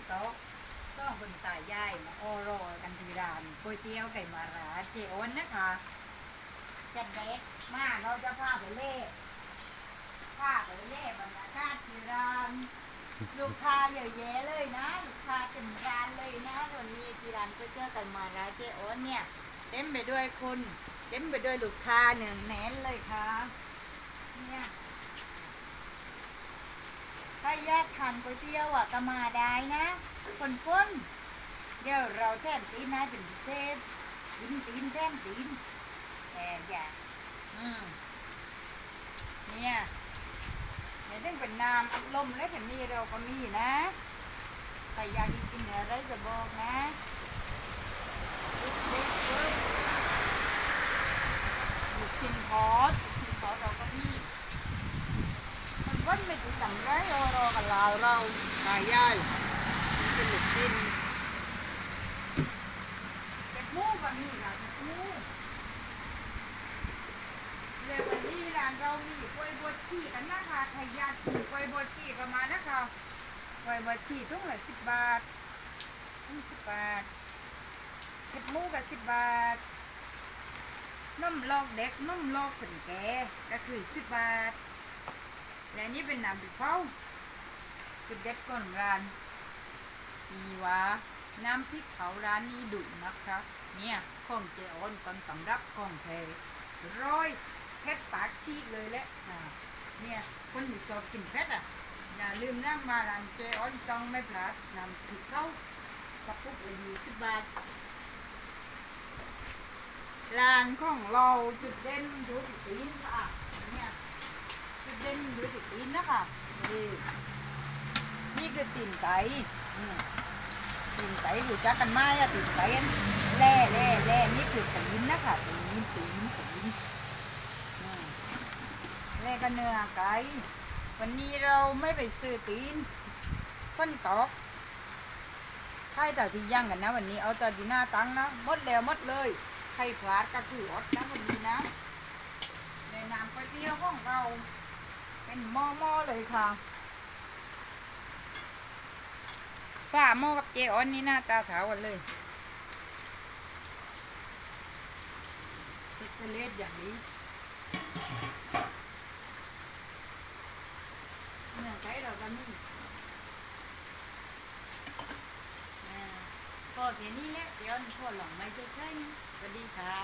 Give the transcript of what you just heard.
โต๊ะต้องคนตายายมาโอโรกันที่ร้านก๋วยเตี๋ยวไก่มาราเจอ้นนะคะจัดเด็กมาเราจะพาไปเล่บรรยากาศที่ร้านลูกค้าเยอะแยะเลยนะลูกค้าเต็มร้านเลยนะวันนี้ที่ร้านก๋วยเตี๋ยวไก่มาราเจอ้นเนี่ยเต็มไปด้วยคนเต็มไปด้วยลูกค้าเนืองแน่นเลยค่ะเนี่ยถ้าอยากทานก๋วยเตี๋ยวอ่ะก็มาได้นะคนเดี๋ยวเราแทนตีนนะเป็นพิเศษตีนแทนตีนแต่อย่าเนี่ยในเรื่องเป็นน้ำอัดลมและแบบนี้เราก็มีนะใครอยากกินอะไรจะบอกนะลูกชิ้นทอดเราก็มีมันก็ไม่ติดสั่งไรรอกับเราตายย่ายเป็นลูกชิ้นเก็บหมูก็มีค่ะเก็บหมูเลยวันนี้ร้านเรามีกล้วยบวชชีกันนะคะใครอยากกินกล้วยบวชชีก็มานะคะกล้วยบวชชีทุ่งละ10 บาท20 บาทเก็บหมูก็10 บาทน้ำลอกเด็กน้ำลอกคนแก่ก็คือ10 บาทและนี่เป็นน้ำพริกเผาจุดเด็ดก่อนร้านมีว่าน้ำพริกเผาร้านนี้ดุนะคะเนี่ยของเจออนตอนสำรับของแท้ร้อยเพชรปากชีกเลยแหละเนี่ยคนที่ชอบกินเพชรอย่าลืมนะมาร้านเจออนต้องไม่พลาดน้ำพริกเผากระปุกละ20 บาทร้านของเราจุดเด่นอยู่ที่ตีนค่ะเนี่ยจุดเด่นอยู่ที่ตีนนะคะนี่คือตีนไก่ตีนไก่อยู่จักกันไหมตีนไก่แล่นี่คือตีนนะคะตีนแล่กันเนื้อไก่วันนี้เราไม่ไปซื้อตีนฝนตกใครแต่ที่ย่างกันนะวันนี้เอาแต่ที่หน้าตั้งนะหมดแล้วหมดเลยใครพลาดก็คืออดนะวันนี้นะในน้ำก๋วยเตี๋ยวของเราเป็นหม้อเลยค่ะฝ้าหม้อกับเจออนนี่หน้าตาขาวกันเลยเล็ดอย่างนี้เนี่ยใช้เรากันนี่ก็เสียนี่แหละเดี๋ยวพ่อหลงไม่ใช่สวัสดีค่ะ